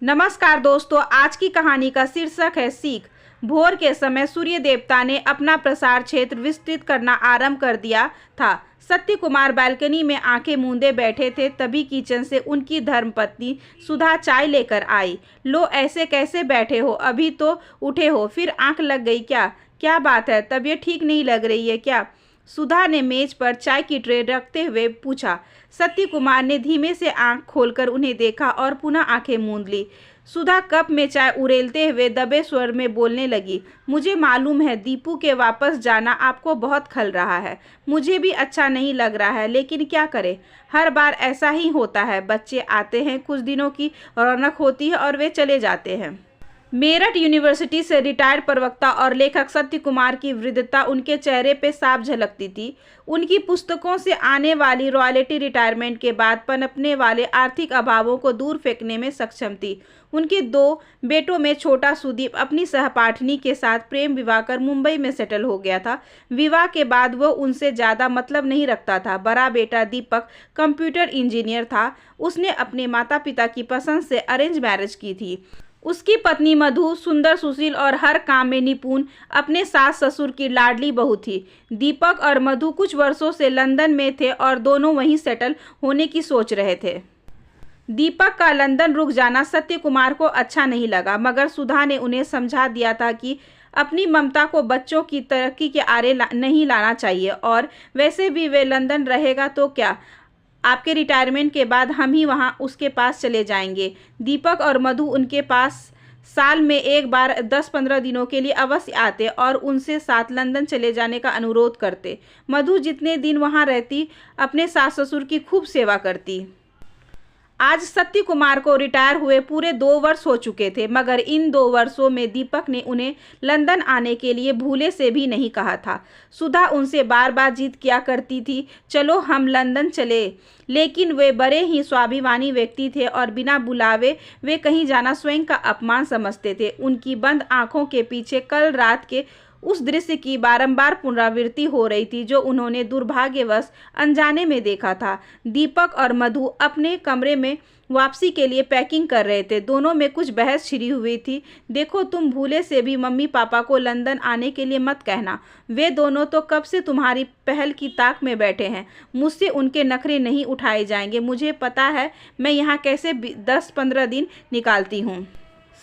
नमस्कार दोस्तों, आज की कहानी का शीर्षक है सीख। भोर के समय सूर्य देवता ने अपना प्रसार क्षेत्र विस्तृत करना आरंभ कर दिया था। सत्य कुमार बालकनी में आंखें मूंदे बैठे थे, तभी किचन से उनकी धर्मपत्नी सुधा चाय लेकर आई। लो, ऐसे कैसे बैठे हो? अभी तो उठे हो, फिर आंख लग गई क्या? क्या बात है, तबीयत ठीक नहीं लग रही है क्या? सुधा ने मेज पर चाय की ट्रे रखते हुए पूछा। सत्य कुमार ने धीमे से आंख खोलकर उन्हें देखा और पुनः आंखें मूंद ली। सुधा कप में चाय उड़ेलते हुए दबे स्वर में बोलने लगी। मुझे मालूम है दीपू के वापस जाना आपको बहुत खल रहा है। मुझे भी अच्छा नहीं लग रहा है, लेकिन क्या करें, हर बार ऐसा ही होता है। बच्चे आते हैं, कुछ दिनों की रौनक होती है और वे चले जाते हैं। मेरठ यूनिवर्सिटी से रिटायर्ड प्रवक्ता और लेखक सत्य कुमार की वृद्धता उनके चेहरे पे साफ झलकती थी। उनकी पुस्तकों से आने वाली रॉयल्टी रिटायरमेंट के बाद पनपने वाले आर्थिक अभावों को दूर फेंकने में सक्षम थी। उनके 2 बेटों में छोटा सुदीप अपनी सहपाठिनी के साथ प्रेम विवाह कर मुंबई में सेटल हो गया था। विवाह के बाद वो उनसे ज़्यादा मतलब नहीं रखता था। बड़ा बेटा दीपक कंप्यूटर इंजीनियर था। उसने अपने माता पिता की पसंद से अरेंज मैरिज की थी। उसकी पत्नी मधु सुंदर, सुशील और हर काम में निपुण, अपने सास ससुर की लाडली बहू थी। दीपक और मधु कुछ वर्षों से लंदन में थे और दोनों वहीं सेटल होने की सोच रहे थे। दीपक का लंदन रुक जाना सत्य कुमार को अच्छा नहीं लगा, मगर सुधा ने उन्हें समझा दिया था कि अपनी ममता को बच्चों की तरक्की के आरे नहीं लाना चाहिए। और वैसे भी वे लंदन रहेगा तो क्या, आपके रिटायरमेंट के बाद हम ही वहाँ उसके पास चले जाएंगे। दीपक और मधु उनके पास साल में एक बार 10-15 दिनों के लिए अवश्य आते और उनसे साथ लंदन चले जाने का अनुरोध करते। मधु जितने दिन वहाँ रहती, अपने सास ससुर की खूब सेवा करती। आज सत्य कुमार को रिटायर हुए पूरे 2 वर्ष हो चुके थे, मगर इन 2 वर्षों में दीपक ने उन्हें लंदन आने के लिए भूले से भी नहीं कहा था। सुधा उनसे बार बार जिद किया करती थी, चलो हम लंदन चले, लेकिन वे बड़े ही स्वाभिमानी व्यक्ति थे और बिना बुलावे वे कहीं जाना स्वयं का अपमान समझते थे। उनकी बंद आंखों के पीछे कल रात के उस दृश्य की बारंबार पुनरावृत्ति हो रही थी जो उन्होंने दुर्भाग्यवश अनजाने में देखा था। दीपक और मधु अपने कमरे में वापसी के लिए पैकिंग कर रहे थे। दोनों में कुछ बहस छिड़ी हुई थी। देखो, तुम भूले से भी मम्मी पापा को लंदन आने के लिए मत कहना। वे दोनों तो कब से तुम्हारी पहल की ताक में बैठे हैं। मुझसे उनके नखरे नहीं उठाए जाएंगे। मुझे पता है मैं यहाँ कैसे 10-15 दिन निकालती हूँ।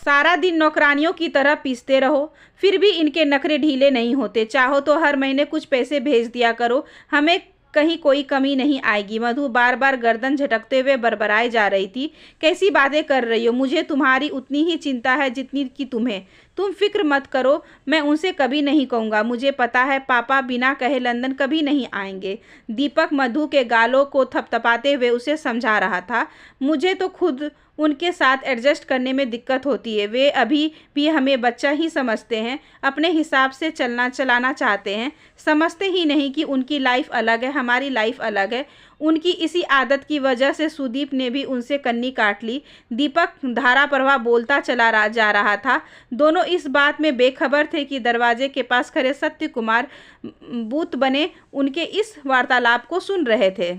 सारा दिन नौकरानियों की तरह पीसते रहो, फिर भी इनके नखरे ढीले नहीं होते। चाहो तो हर महीने कुछ पैसे भेज दिया करो, हमें कहीं कोई कमी नहीं आएगी। मधु बार बार गर्दन झटकते हुए बरबराई जा रही थी। कैसी बातें कर रही हो? मुझे तुम्हारी उतनी ही चिंता है जितनी कि तुम्हें। तुम फिक्र मत करो, मैं उनसे कभी नहीं कहूँगा। मुझे पता है पापा बिना कहे लंदन कभी नहीं आएंगे। दीपक मधु के गालों को थपथपाते हुए उसे समझा रहा था। मुझे तो खुद उनके साथ एडजस्ट करने में दिक्कत होती है। वे अभी भी हमें बच्चा ही समझते हैं, अपने हिसाब से चलाना चाहते हैं। समझते ही नहीं कि उनकी लाइफ अलग है, हमारी लाइफ अलग है। उनकी इसी आदत की वजह से सुदीप ने भी उनसे कन्नी काट ली। दीपक धारा प्रवाह बोलता जा रहा था। दोनों इस बात में बेखबर थे कि दरवाजे के पास खड़े सत्य कुमार बूत बने उनके इस वार्तालाप को सुन रहे थे।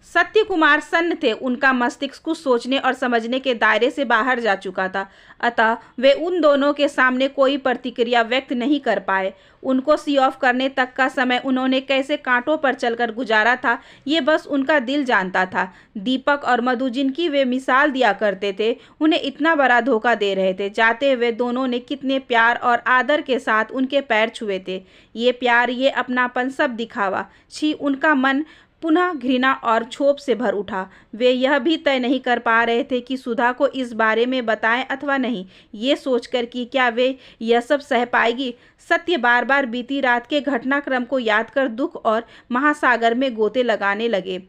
सत्य कुमार सन्न थे। उनका मस्तिष्क कुछ सोचने और समझने के दायरे से बाहर जा चुका था, अतः वे उन दोनों के सामने कोई प्रतिक्रिया व्यक्त नहीं कर पाए। उनको सी ऑफ करने तक का समय उन्होंने कैसे कांटों पर चलकर गुजारा था, ये बस उनका दिल जानता था। दीपक और मधु, जिनकी वे मिसाल दिया करते थे, उन्हें इतना बड़ा धोखा दे रहे थे। जाते हुए दोनों ने कितने प्यार और आदर के साथ उनके पैर छुए थे। ये प्यार, ये अपनापन, सब दिखावा। छी! उनका मन पुनः घृणा और क्षोभ से भर उठा। वे यह भी तय नहीं कर पा रहे थे कि सुधा को इस बारे में बताएं अथवा नहीं, ये सोचकर कि क्या वे यह सब सह पाएगी। सत्य बार बार बीती रात के घटनाक्रम को याद कर दुख और महासागर में गोते लगाने लगे।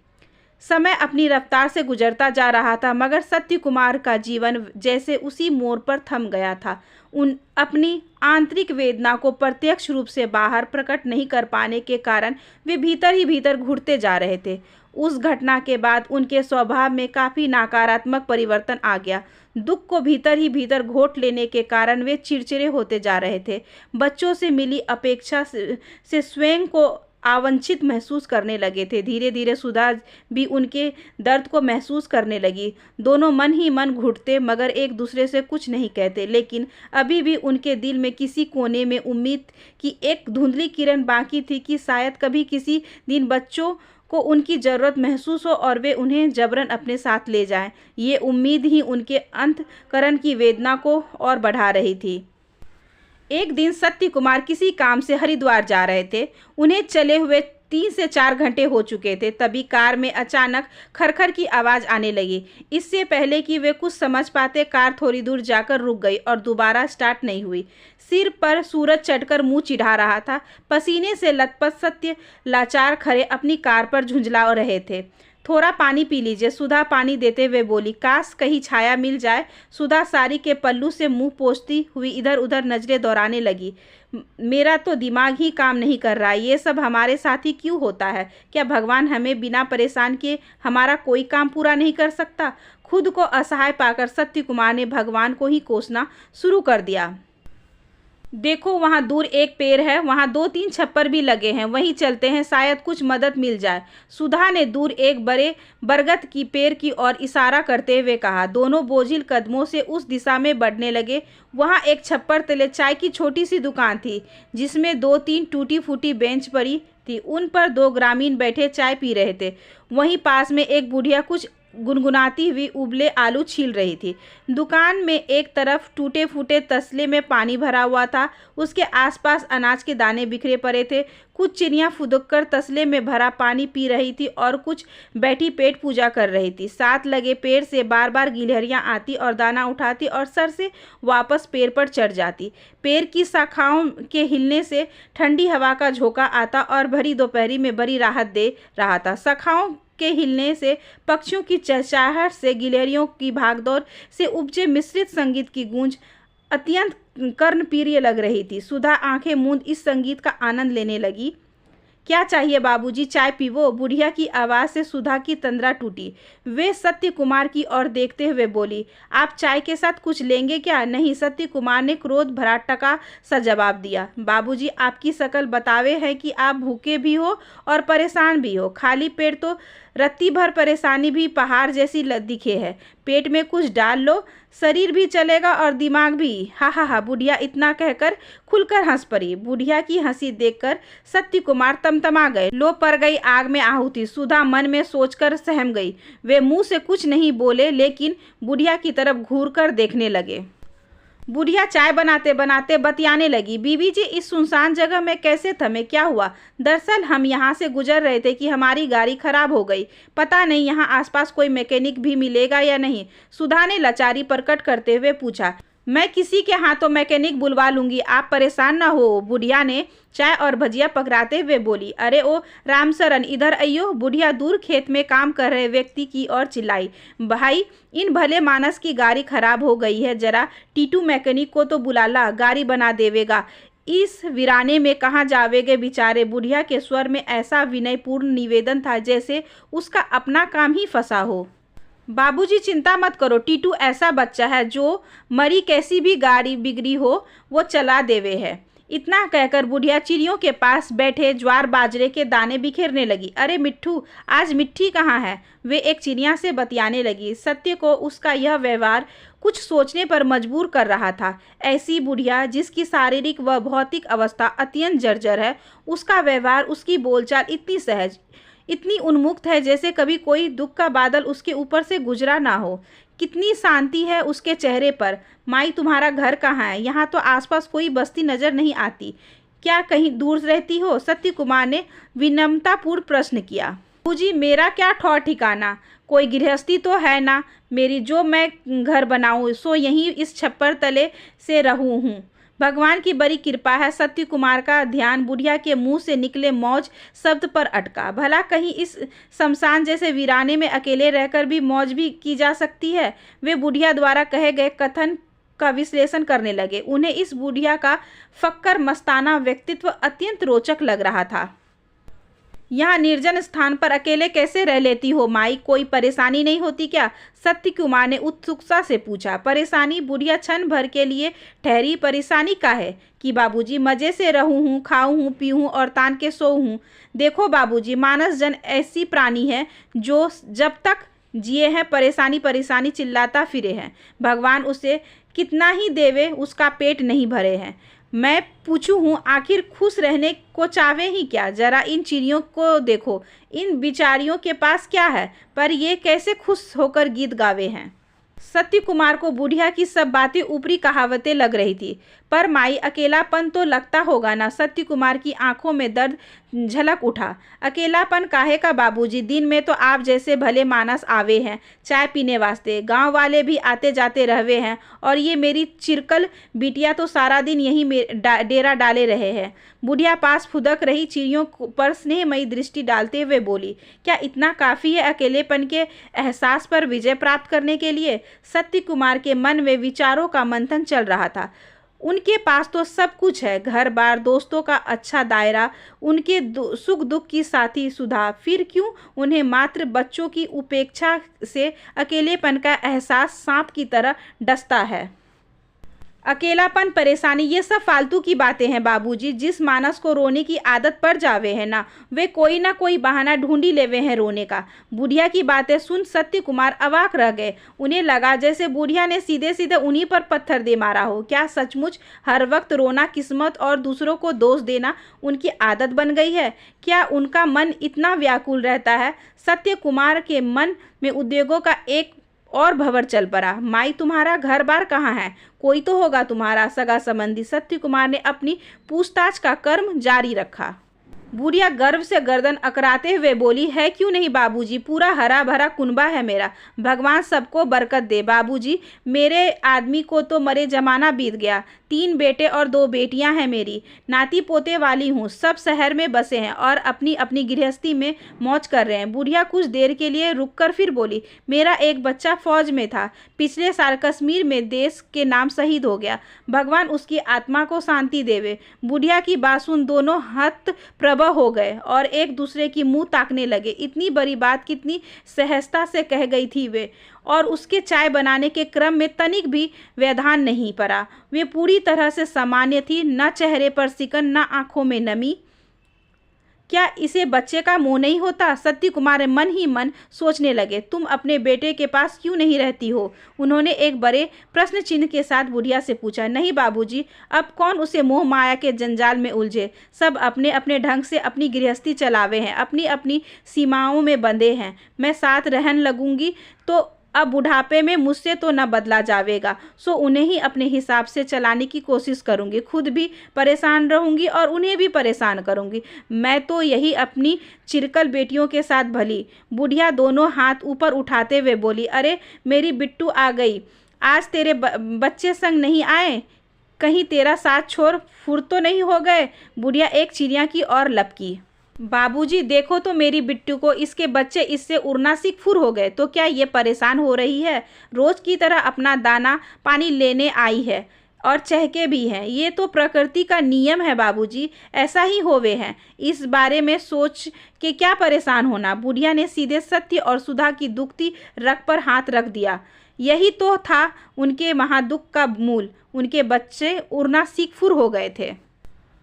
समय अपनी रफ्तार से गुजरता जा रहा था, मगर सत्य कुमार का जीवन जैसे उसी मोड़ पर थम गया था। उन अपनी आंतरिक वेदना को प्रत्यक्ष रूप से बाहर प्रकट नहीं कर पाने के कारण वे भीतर ही भीतर घुटते जा रहे थे। उस घटना के बाद उनके स्वभाव में काफ़ी नकारात्मक परिवर्तन आ गया। दुख को भीतर ही भीतर घोट लेने के कारण वे चिड़चिड़े होते जा रहे थे। बच्चों से मिली अपेक्षा से स्वयं को आवांछित महसूस करने लगे थे। धीरे धीरे सुधा भी उनके दर्द को महसूस करने लगी। दोनों मन ही मन घुटते मगर एक दूसरे से कुछ नहीं कहते, लेकिन अभी भी उनके दिल में किसी कोने में उम्मीद की एक धुंधली किरण बाकी थी कि शायद कभी किसी दिन बच्चों को उनकी ज़रूरत महसूस हो और वे उन्हें जबरन अपने साथ ले जाएं। ये उम्मीद ही उनके अंतःकरण की वेदना को और बढ़ा रही थी। एक दिन सत्य कुमार किसी काम से हरिद्वार जा रहे थे। उन्हें चले हुए 3 से 4 घंटे हो चुके थे। तभी कार में अचानक खरखर की आवाज़ आने लगी। इससे पहले कि वे कुछ समझ पाते, कार थोड़ी दूर जाकर रुक गई और दोबारा स्टार्ट नहीं हुई। सिर पर सूरज चढ़कर मुंह चिढ़ा रहा था। पसीने से लथपथ सत्य लाचार खड़े अपनी कार पर झुंझला रहे थे। थोड़ा पानी पी लीजिए, सुधा पानी देते हुए बोली। काश कहीं छाया मिल जाए। सुधा साड़ी के पल्लू से मुंह पोंछती हुई इधर उधर नजरें दौड़ाने लगी। मेरा तो दिमाग ही काम नहीं कर रहा। ये सब हमारे साथ ही क्यों होता है? क्या भगवान हमें बिना परेशान किए हमारा कोई काम पूरा नहीं कर सकता? खुद को असहाय पाकर सत्य कुमार ने भगवान को ही कोसना शुरू कर दिया। देखो वहाँ दूर एक पेड़ है, वहाँ 2-3 छप्पर भी लगे हैं, वहीं चलते हैं, शायद कुछ मदद मिल जाए। सुधा ने दूर एक बड़े बरगद की पेड़ की ओर इशारा करते हुए कहा। दोनों बोझिल कदमों से उस दिशा में बढ़ने लगे। वहाँ एक छप्पर तले चाय की छोटी सी दुकान थी, जिसमें 2-3 टूटी फूटी बेंच पड़ी थी। उन पर 2 ग्रामीण बैठे चाय पी रहे थे। वहीं पास में एक बुढ़िया कुछ गुनगुनाती हुई उबले आलू छील रही थी। दुकान में एक तरफ टूटे फूटे तसले में पानी भरा हुआ था, उसके आसपास अनाज के दाने बिखरे पड़े थे। कुछ चिड़ियां फुदककर तसले में भरा पानी पी रही थी और कुछ बैठी पेट पूजा कर रही थी। साथ लगे पेड़ से बार बार गिलहरियां आती और दाना उठाती और सर से वापस पेड़ पर चढ़ जाती। पेड़ की शाखाओं के हिलने से ठंडी हवा का झोंका आता और भरी दोपहरी में बड़ी राहत दे रहा था। शाखाओं के हिलने से, पक्षियों की चहचहाहट से, गिलहरियों की भागदौड़ से उपजे मिश्रित संगीत की गूंज अत्यंत कर्णप्रिय लग रही थी। सुधा आंखें मूंद इस संगीत का आनंद लेने लगी। क्या चाहिए बाबूजी, चाय पीवो? बुढ़िया की आवाज़ से सुधा की तंद्रा टूटी। वे सत्य कुमार की ओर देखते हुए बोली, आप चाय के साथ कुछ लेंगे क्या? नहीं, सत्य कुमार ने क्रोध भरा टका सा जवाब दिया। बाबूजी, आपकी शक्ल बतावे है कि आप भूखे भी हो और परेशान भी हो। खाली पेट तो रत्ती भर परेशानी भी पहाड़ जैसी दिखे है। पेट में कुछ डाल लो, शरीर भी चलेगा और दिमाग भी। हा हा हा, बुढ़िया इतना कहकर खुलकर हंस पड़ी। बुढ़िया की हंसी देखकर सत्य कुमार तमतमा गए। लो पड़ गई आग में आहुति। सुधा मन में सोचकर सहम गई। वे मुंह से कुछ नहीं बोले, लेकिन बुढ़िया की तरफ घूरकर देखने लगे। बुढ़िया चाय बनाते बनाते बतियाने लगी। बीबी जी, इस सुनसान जगह में कैसे थमे? क्या हुआ? दरअसल हम यहाँ से गुजर रहे थे कि हमारी गाड़ी खराब हो गई। पता नहीं यहाँ आसपास कोई मैकेनिक भी मिलेगा या नहीं। सुधा ने लाचारी प्रकट करते हुए पूछा। मैं किसी के हाथों मैकेनिक बुलवा लूंगी, आप परेशान ना हो। बुढ़िया ने चाय और भजिया पकड़ाते हुए बोली। अरे ओ रामशरण, इधर आइयो। बुढ़िया दूर खेत में काम कर रहे व्यक्ति की ओर चिल्लाई। भाई, इन भले मानस की गाड़ी खराब हो गई है, जरा टीटू मैकेनिक को तो बुला ला, गाड़ी बना देवेगा। इस वीराने में कहाँ जावेगे बेचारे। बुढ़िया के स्वर में ऐसा विनयपूर्ण निवेदन था जैसे उसका अपना काम ही फंसा हो। बाबूजी चिंता मत करो, टीटू ऐसा बच्चा है जो मरी कैसी भी गाड़ी बिगड़ी हो वो चला देवे है। इतना कहकर बुढ़िया चिड़ियों के पास बैठे ज्वार बाजरे के दाने बिखेरने लगी। अरे मिट्ठू, आज मिट्टी कहाँ है? वे एक चिड़िया से बतियाने लगी। सत्य को उसका यह व्यवहार कुछ सोचने पर मजबूर कर रहा था। ऐसी बुढ़िया जिसकी शारीरिक व भौतिक अवस्था अत्यंत जर्जर है, उसका व्यवहार, उसकी बोलचाल इतनी सहज, इतनी उन्मुक्त है जैसे कभी कोई दुख का बादल उसके ऊपर से गुजरा ना हो। कितनी शांति है उसके चेहरे पर। माई, तुम्हारा घर कहाँ है? यहाँ तो आसपास कोई बस्ती नजर नहीं आती। क्या कहीं दूर रहती हो? सत्य कुमार ने विनम्रतापूर्ण प्रश्न किया। बाबूजी, मेरा क्या ठौर ठिकाना? कोई गृहस्थी तो है ना मेरी जो मैं घर बनाऊं, सो यहीं इस छप्पर तले से रहूं हूँ। भगवान की बड़ी कृपा है। सत्य कुमार का ध्यान बुढ़िया के मुंह से निकले मौज शब्द पर अटका। भला कहीं इस शमशान जैसे वीराने में अकेले रहकर भी मौज भी की जा सकती है? वे बुढ़िया द्वारा कहे गए कथन का विश्लेषण करने लगे। उन्हें इस बुढ़िया का फक्कर मस्ताना व्यक्तित्व अत्यंत रोचक लग रहा था। यहाँ निर्जन स्थान पर अकेले कैसे रह लेती हो माई, कोई परेशानी नहीं होती क्या? सत्य कुमार ने उत्सुकता से पूछा। परेशानी? बुढ़िया क्षण भर के लिए ठहरी। परेशानी का है कि बाबूजी मजे से रहूं हूँ, खाऊं हूँ, पीऊँ और तान के सोऊं हूँ। देखो बाबूजी, मानस जन ऐसी प्राणी है जो जब तक जिए हैं परेशानी परेशानी चिल्लाता फिरे हैं। भगवान उसे कितना ही देवे उसका पेट नहीं भरे हैं। मैं पूछूं हूँ आखिर खुश रहने को चाहे ही क्या? जरा इन चिड़ियों को देखो, इन बिचारियों के पास क्या है, पर ये कैसे खुश होकर गीत गावे हैं। सत्य कुमार को बुढ़िया की सब बातें ऊपरी कहावतें लग रही थी, पर माई अकेलापन तो लगता होगा ना। सत्य कुमार की आंखों में दर्द झलक उठा। अकेलापन काहे का बाबूजी, दिन में तो आप जैसे भले मानस आवे हैं चाय पीने वास्ते, गांव वाले भी आते जाते रहवे हैं, और ये मेरी चिरकल बिटिया तो सारा दिन यहीं डेरा डाले रहे हैं। बुढ़िया पास फुदक रही चिड़ियों पर स्नेहमयी दृष्टि डालते हुए बोली, क्या इतना काफ़ी है अकेलेपन के एहसास पर विजय प्राप्त करने के लिए? सत्य कुमार के मन में विचारों का मंथन चल रहा था। उनके पास तो सब कुछ है, घर बार, दोस्तों का अच्छा दायरा, उनके सुख दुख की साथी सुधा, फिर क्यों उन्हें मात्र बच्चों की उपेक्षा से अकेलेपन का एहसास सांप की तरह डसता है? अकेलापन, परेशानी, ये सब फालतू की बातें हैं बाबूजी। जिस मानस को रोने की आदत पड़ जावे है ना, वे कोई ना कोई बहाना ढूंढी लेवे हैं रोने का। बुढ़िया की बातें सुन सत्य कुमार अवाक रह गए। उन्हें लगा जैसे बुढ़िया ने सीधे सीधे उन्हीं पर पत्थर दे मारा हो। क्या सचमुच हर वक्त रोना, किस्मत और दूसरों को दोष देना उनकी आदत बन गई है? क्या उनका मन इतना व्याकुल रहता है? सत्य कुमार के मन में उद्वेगों का एक और भंवर चल पड़ा। माई, तुम्हारा घर बार कहाँ है? कोई तो होगा तुम्हारा सगा संबंधी। सत्य कुमार ने अपनी पूछताछ का क्रम जारी रखा। बुढ़िया गर्व से गर्दन अकड़ाते हुए बोली, है क्यों नहीं बाबूजी, पूरा हरा भरा कुनबा है मेरा। भगवान सबको बरकत दे बाबूजी। मेरे आदमी को तो मरे जमाना बीत गया। 3 बेटे और 2 बेटियां हैं मेरी, नाती पोते वाली हूँ। सब शहर में बसे हैं और अपनी अपनी गृहस्थी में मौज कर रहे हैं। बुढ़िया कुछ देर के लिए रुककर फिर बोली, मेरा एक बच्चा फौज में था, पिछले साल कश्मीर में देश के नाम शहीद हो गया। भगवान उसकी आत्मा को शांति देवे। बुढ़िया की बात सुन दोनों हत प्रभा हो गए और एक दूसरे की मुंह ताकने लगे। इतनी बड़ी बात कितनी सहजता से कह गई थी वे, और उसके चाय बनाने के क्रम में तनिक भी व्यवधान नहीं पड़ा। वे पूरी तरह से सामान्य थी, न चेहरे पर सिकन, न आंखों में नमी। क्या इसे बच्चे का मोह नहीं होता? सत्य कुमार मन ही मन सोचने लगे। तुम अपने बेटे के पास क्यों नहीं रहती हो? उन्होंने एक बड़े प्रश्न चिन्ह के साथ बुढ़िया से पूछा। नहीं बाबूजी, अब कौन उसे मोह माया के जंजाल में उलझे। सब अपने अपने ढंग से अपनी गृहस्थी चलावे हैं, अपनी अपनी सीमाओं में बंधे हैं। मैं साथ रहन लगूंगी तो अब बुढ़ापे में मुझसे तो न बदला जावेगा, सो उन्हें ही अपने हिसाब से चलाने की कोशिश करूंगी। खुद भी परेशान रहूंगी और उन्हें भी परेशान करूंगी। मैं तो यही अपनी चिरकल बेटियों के साथ भली। बुढ़िया दोनों हाथ ऊपर उठाते हुए बोली, अरे मेरी बिट्टू आ गई। आज तेरे बच्चे संग नहीं आए? कहीं तेरा साथ छोड़ फुर तो नहीं हो गए? बुढ़िया एक चिड़िया की ओर लपकी। बाबूजी देखो तो मेरी बिट्टू को, इसके बच्चे इससे उड़ना सीख फुर हो गए। तो क्या ये परेशान हो रही है? रोज की तरह अपना दाना पानी लेने आई है और चहके भी हैं। ये तो प्रकृति का नियम है बाबूजी, ऐसा ही होवे हैं। इस बारे में सोच के क्या परेशान होना। बुढ़िया ने सीधे सत्य और सुधा की दुखती रग पर हाथ रख दिया। यही तो था उनके महादुख का मूल। उनके बच्चे उड़ना सीख फुर हो गए थे।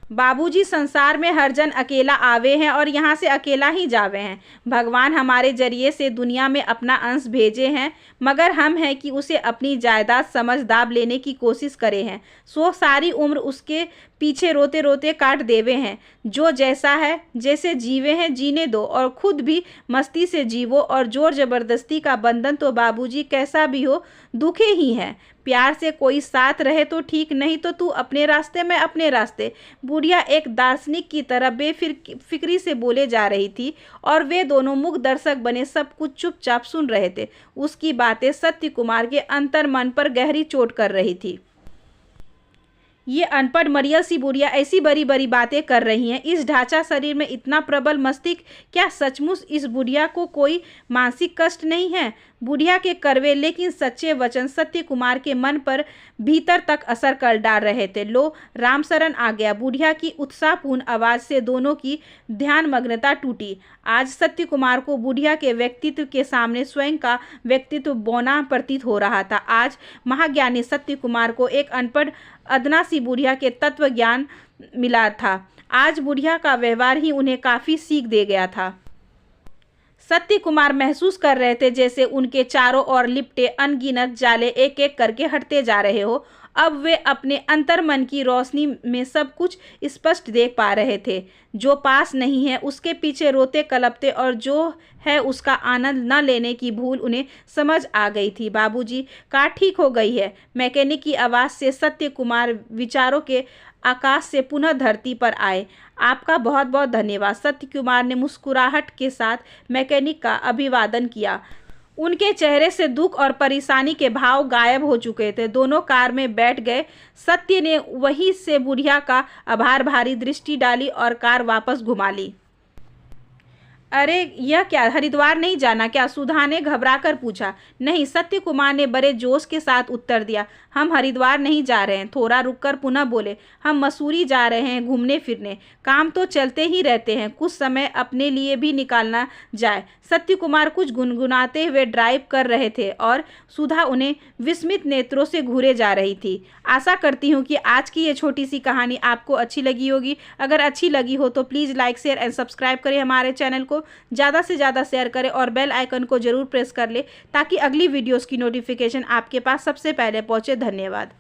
बाबूजी, संसार में हर जन अकेला आवे हैं और यहाँ से अकेला ही जावे हैं। भगवान हमारे जरिए से दुनिया में अपना अंश भेजे हैं, मगर हम हैं कि उसे अपनी जायदाद समझ दाब लेने की कोशिश करे हैं। सो सारी उम्र उसके पीछे रोते रोते काट देवे हैं। जो जैसा है, जैसे जीवे हैं जीने दो, और खुद भी मस्ती से जीवो। और जोर जबरदस्ती का बंधन तो बाबूजी कैसा भी हो दुखे ही है। प्यार से कोई साथ रहे तो ठीक, नहीं तो तू अपने रास्ते में अपने रास्ते। बुढ़िया एक दार्शनिक की तरह बेफिक्री से बोले जा रही थी और वे दोनों मुख दर्शक बने सब कुछ चुपचाप सुन रहे थे। उसकी बातें सत्य कुमार के अंतर मन पर गहरी चोट कर रही थी। ये अनपढ़ मरियल सी बुढ़िया ऐसी बड़ी बड़ी बातें कर रही हैं। इस ढांचा शरीर में इतना प्रबल मस्तिष्क, क्या सचमुच इस बुढ़िया को कोई मानसिक कष्ट नहीं है? बुढ़िया के कड़वे लेकिन सच्चे वचन सत्य कुमार के मन पर भीतर तक असर कर डाल रहे थे। लो, रामशरण आ गया। बुढ़िया की उत्साहपूर्ण आवाज से दोनों की ध्यान मग्नता टूटी। आज सत्य कुमार को बुढ़िया के व्यक्तित्व के सामने स्वयं का व्यक्तित्व बौना प्रतीत हो रहा था। आज महाज्ञानी सत्य कुमार को एक अनपढ़ अदना सी बुढ़िया के तत्व ज्ञान मिला था। आज बुढ़िया का व्यवहार ही उन्हें काफी सीख दे गया था। सत्य कुमार महसूस कर रहे थे जैसे उनके चारों ओर लिपटे अनगिनत जाले एक एक करके हटते जा रहे हो। अब वे अपने अंतर्मन की रोशनी में सब कुछ स्पष्ट देख पा रहे थे। जो पास नहीं है उसके पीछे रोते कलपते और जो है उसका आनंद न लेने की भूल उन्हें समझ आ गई थी। बाबूजी, कार ठीक हो गई है। मैकेनिक की आवाज़ से सत्य कुमार विचारों के आकाश से पुनः धरती पर आए। आपका बहुत बहुत धन्यवाद। सत्य कुमार ने मुस्कुराहट के साथ मैकेनिक का अभिवादन किया। उनके चेहरे से दुख और परेशानी के भाव गायब हो चुके थे। दोनों कार में बैठ गए। सत्य ने वहीं से बुढ़िया का आभार भारी दृष्टि डाली और कार वापस घुमा ली। अरे यह क्या, हरिद्वार नहीं जाना क्या? सुधा ने घबराकर पूछा। नहीं, सत्य कुमार ने बड़े जोश के साथ उत्तर दिया। हम हरिद्वार नहीं जा रहे हैं। थोड़ा रुककर पुनः बोले, हम मसूरी जा रहे हैं घूमने फिरने। काम तो चलते ही रहते हैं, कुछ समय अपने लिए भी निकालना जाए। सत्य कुमार कुछ गुनगुनाते हुए ड्राइव कर रहे थे और सुधा उन्हें विस्मित नेत्रों से घूरे जा रही थी। आशा करती हूँ कि आज की ये छोटी सी कहानी आपको अच्छी लगी होगी। अगर अच्छी लगी हो तो please like, share and subscribe करें हमारे चैनल को। ज़्यादा से ज़्यादा शेयर करें और बेल आइकन को ज़रूर प्रेस कर ले ताकि अगली वीडियोस की नोटिफिकेशन आपके पास सबसे पहले पहुँचे। धन्यवाद।